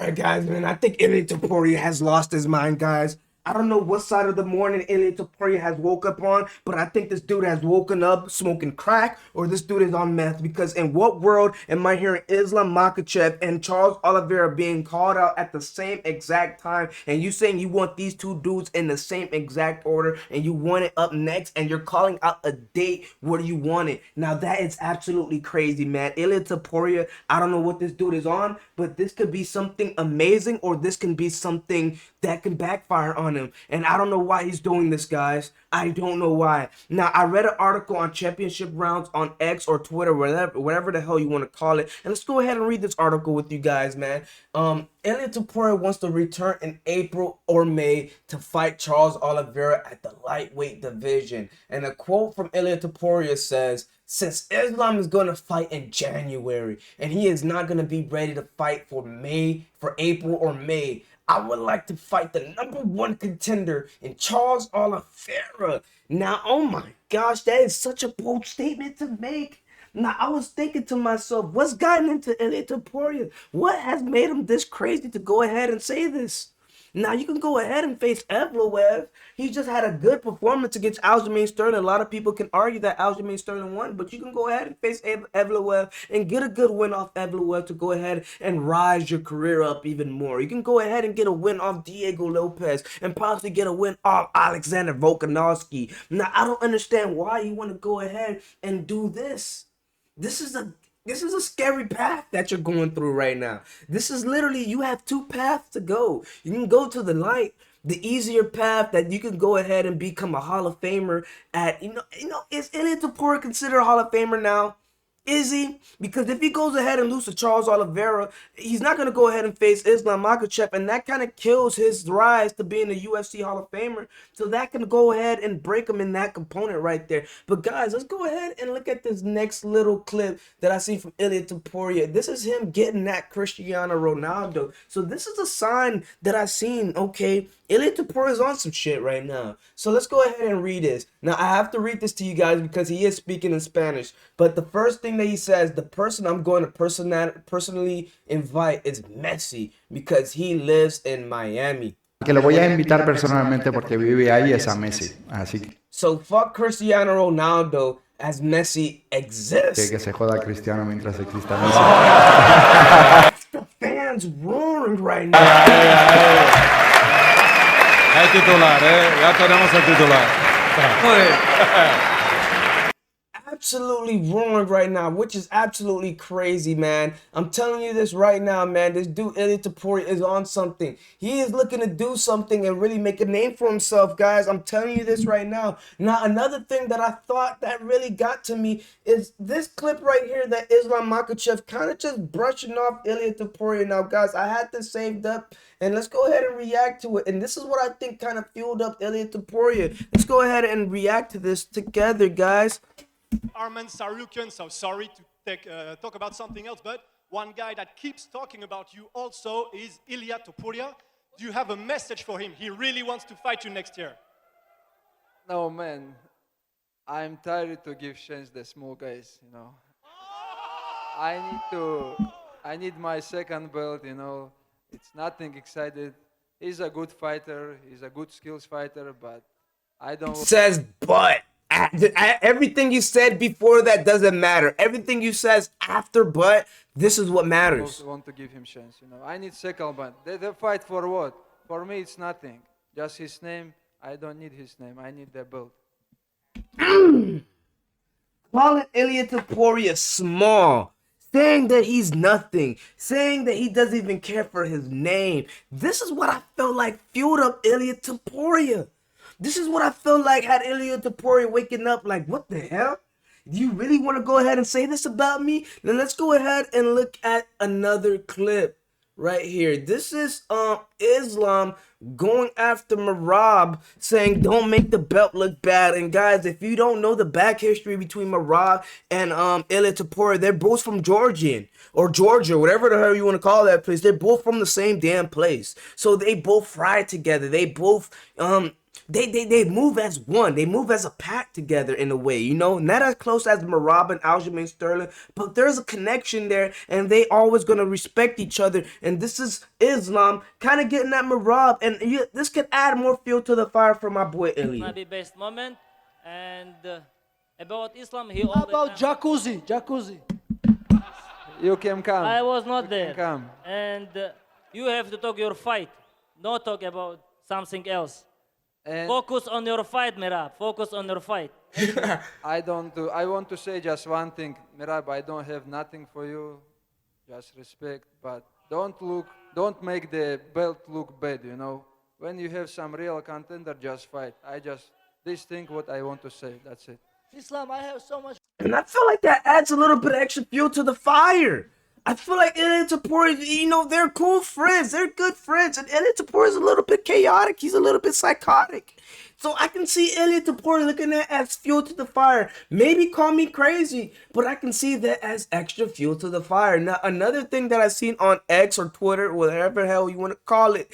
right, guys, man. I think Ilia Topuria has lost his mind, guys. I don't know what side of the morning Ilia Topuria has woke up on, but I think this dude has woken up smoking crack or this dude is on meth. Because in what world am I hearing Islam Makhachev and Charles Oliveira being called out at the same exact time, and you saying you want these two dudes in the same exact order and you want it up next and you're calling out a date where you want it? Now that is absolutely crazy, man. Ilia Topuria, I don't know what this dude is on, but this could be something amazing or this can be something that can backfire on him. And I don't know why he's doing this, guys. I don't know why. Now, I read an article on championship rounds on X or Twitter, whatever the hell you want to call it. And let's go ahead and read this article with you guys, man. Ilia Topuria wants to return in April or May to fight Charles Oliveira at the lightweight division. And a quote from Ilia Topuria says, "Since Islam is going to fight in January and he is not going to be ready to fight for April or May, I would like to fight the #1 contender in Charles Oliveira." Now, oh my gosh, that is such a bold statement to make. Now, I was thinking to myself, what's gotten into Ilia Topuria? What has made him this crazy to go ahead and say this? Now, you can go ahead and face Evloev. He just had a good performance against Aljamain Sterling. A lot of people can argue that Aljamain Sterling won, but you can go ahead and face Evloev and get a good win off Evloev to go ahead and rise your career up even more. You can go ahead and get a win off Diego Lopez and possibly get a win off Alexander Volkanovski. Now, I don't understand why you want to go ahead and do this. This is a scary path that you're going through right now. This is literally, you have two paths to go. You can go to the light, the easier path that you can go ahead and become a Hall of Famer at, is Ilia Topuria considered a Hall of Famer now? Is he? Because if he goes ahead and loses to Charles Oliveira, he's not going to go ahead and face Islam Makhachev, and that kind of kills his rise to being a UFC Hall of Famer. So that can go ahead and break him in that component right there. But guys, let's go ahead and look at this next little clip that I see from Ilia Topuria. This is him getting at Cristiano Ronaldo. So this is a sign that I've seen, okay, Ilia Topuria is on some shit right now. So let's go ahead and read this. Now, I have to read this to you guys because he is speaking in Spanish. But the first thing that he says, the person I'm going to personally invite is Messi because he lives in Miami. Que lo voy a invitar personalmente porque vive ahí es a Messi. Así So fuck Cristiano Ronaldo as Messi exists. que se joda Cristiano mientras exista Messi. The fans roaring right now. Hay titular, ya tenemos el titular. Absolutely roaring right now, which is absolutely crazy, man. I'm telling you this right now, man. This dude Ilia Topuria is on something. He is looking to do something and really make a name for himself, guys. I'm telling you this right now. Now, another thing that I thought that really got to me is this clip right here that Islam Makhachev kind of just brushing off Ilia Topuria. Now, guys, I had this saved up, and let's go ahead and react to it. And this is what I think kind of fueled up Ilia Topuria. Let's go ahead and react to this together, guys. Arman Sarukian, so sorry to talk about something else, but one guy that keeps talking about you also is Ilia Topuria. Do you have a message for him? He really wants to fight you next year. No, man. I'm tired to give chance the small guys, I need my second belt, It's nothing excited. He's a good fighter. He's a good skills fighter, but I don't... Says but. Everything you said before that doesn't matter. Everything you says after but, this is what matters. I want to give him chance, I need second belt. They fight for what? For me, it's nothing. Just his name. I don't need his name. I need the belt. Calling Ilia Topuria small, saying that he's nothing, saying that he doesn't even care for his name. This is what I felt like fueled up Ilia Topuria. This is what I felt like had Ilia Topuria waking up like, what the hell? You really want to go ahead and say this about me? Then let's go ahead and look at another clip right here. This is Islam going after Merab, saying don't make the belt look bad. And guys, if you don't know the back history between Merab and Ilia Topuria, they're both from Georgia, whatever the hell you want to call that place. They're both from the same damn place. So they both fried together. They both They move as one. They move as a pack together in a way, you know, not as close as Merab and Aljamain Sterling, but there's a connection there, and they always gonna respect each other. And this is Islam kind of getting at Merab, and this could add more fuel to the fire for my boy Ilia. Maybe best moment. And about Islam, he How always. about jacuzzi? Jacuzzi. You can come. I was not You there. can come. And you have to talk your fight, not talk about something else. And Focus on your fight, Merab. Focus on your fight. I want to say just one thing, Merab. I don't have nothing for you, just respect. But don't make the belt look bad. You know, when you have some real contender, just fight. This thing what I want to say. That's it. Islam, I have so much. And I feel like that adds a little bit of extra fuel to the fire. I feel like Ilia Topuria, you know, they're cool friends. They're good friends. And Ilia Topuria is a little bit chaotic. He's a little bit psychotic. So I can see Ilia Topuria looking at as fuel to the fire. Maybe call me crazy, but I can see that as extra fuel to the fire. Now, another thing that I've seen on X or Twitter, whatever the hell you want to call it,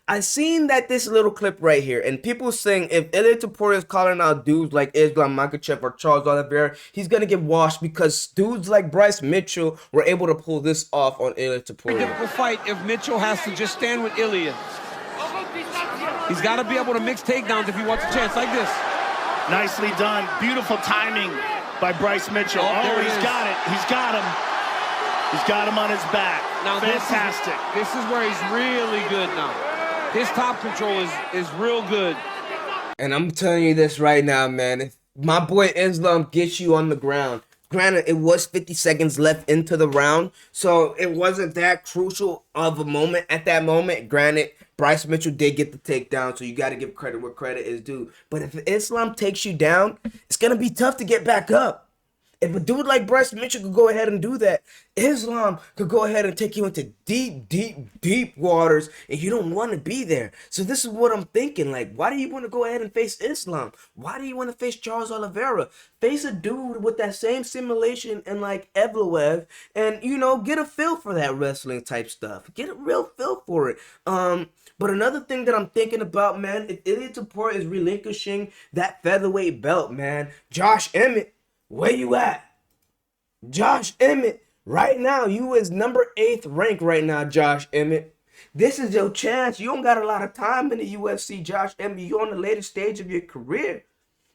I seen that this little clip right here, and people saying if Ilia Topuria is calling out dudes like Islam Makhachev or Charles Oliveira, he's gonna get washed because dudes like Bryce Mitchell were able to pull this off on Ilia Topuria. Difficult fight if Mitchell has to just stand with Ilia. He's got to be able to mix takedowns if he wants a chance like this. Nicely done. Beautiful timing by Bryce Mitchell. Oh, he's got it. He's got him. He's got him on his back. Now fantastic. This is where he's really good now. His top control is real good. And I'm telling you this right now, man. If my boy Islam gets you on the ground, granted, it was 50 seconds left into the round, so it wasn't that crucial of a moment at that moment. Granted, Bryce Mitchell did get the takedown, so you got to give credit where credit is due. But if Islam takes you down, it's going to be tough to get back up. If a dude like Bryce Mitchell could go ahead and do that, Islam could go ahead and take you into deep waters, and you don't want to be there. So this is what I'm thinking. Like, why do you want to go ahead and face Islam? Why do you want to face Charles Oliveira? Face a dude with that same simulation and like Evloev, and you know, get a feel for that wrestling type stuff. Get a real feel for it. But another thing that I'm thinking about, man, if Ilia Topuria is relinquishing that featherweight belt, man, Josh Emmett, where you at? Josh Emmett, right now, you is number 8th ranked right now, Josh Emmett. This is your chance. You don't got a lot of time in the UFC, Josh Emmett. You're on the later stage of your career.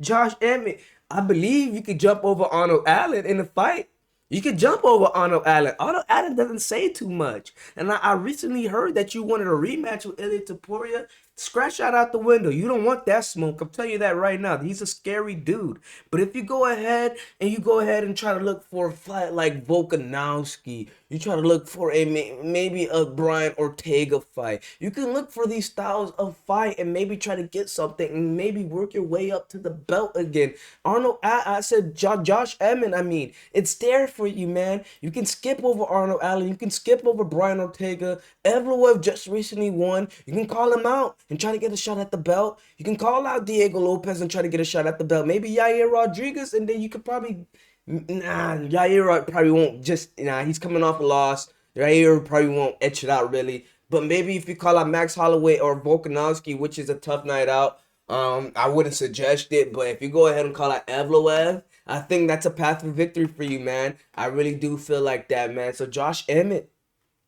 Josh Emmett, I believe you could jump over Arnold Allen in a fight. You could jump over Arnold Allen. Arnold Allen doesn't say too much. And I recently heard that you wanted a rematch with Ilia Topuria. Scratch that out the window. You don't want that smoke. I'm telling you that right now. He's a scary dude. But if you go ahead and try to look for a fight like Volkanovski, you try to look for maybe a Brian Ortega fight. You can look for these styles of fight and maybe try to get something and maybe work your way up to the belt again. I said Josh Emmett. I mean, it's there for you, man. You can skip over Arnold Allen. You can skip over Brian Ortega. Evloev just recently won. You can call him out and try to get a shot at the belt. You can call out Diego Lopez and try to get a shot at the belt. Maybe Yair Rodriguez, and then you could probably... Yair probably won't he's coming off a loss. Yair probably won't etch it out really. But maybe if you call out Max Holloway or Volkanovski, which is a tough night out, I wouldn't suggest it. But if you go ahead and call out Evloev, I think that's a path for victory for you, man. I really do feel like that, man. So Josh Emmett,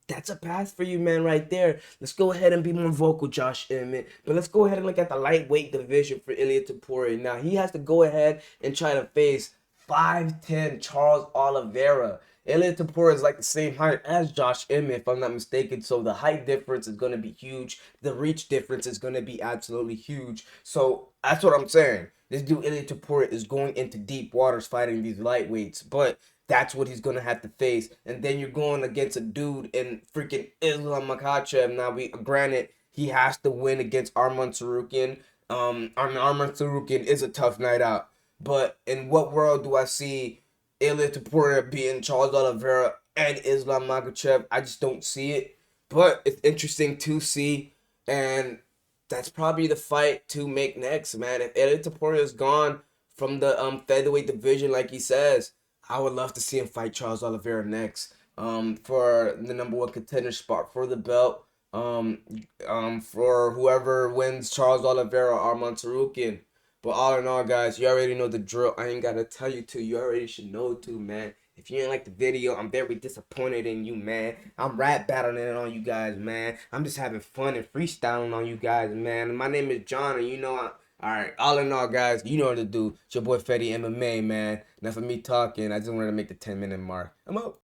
that's a path for you, man, right there. Let's go ahead and be more vocal, Josh Emmett. But let's go ahead and look at the lightweight division for Ilia Topuria. Now, he has to go ahead and try to face 5'10" Charles Oliveira. Ilia Topuria is like the same height as Josh Emmett, if I'm not mistaken. So the height difference is going to be huge. The reach difference is going to be absolutely huge. So that's what I'm saying. This dude, Ilia Topuria, is going into deep waters fighting these lightweights. But that's what he's going to have to face. And then you're going against a dude in freaking Islam Makhachev. Now, granted, he has to win against Arman Tsarukyan. Arman Tsarukyan is a tough night out. But in what world do I see Ilia Topuria beating Charles Oliveira and Islam Makhachev? I just don't see it. But it's interesting to see. And that's probably the fight to make next, man. If Ilia Topuria is gone from the featherweight division, like he says, I would love to see him fight Charles Oliveira next for the #1 contender spot for the belt. for whoever wins, Charles Oliveira or Arman Tsarukyan. But all in all, guys, you already know the drill. I ain't gotta tell you to. You already should know to, man. If you ain't like the video, I'm very disappointed in you, man. I'm rap battling it on you guys, man. I'm just having fun and freestyling on you guys, man. My name is John, and you know alright, all in all, guys, you know what to do. It's your boy Fetty MMA, man. Enough of me talking. I just wanted to make the 10-minute mark. I'm out.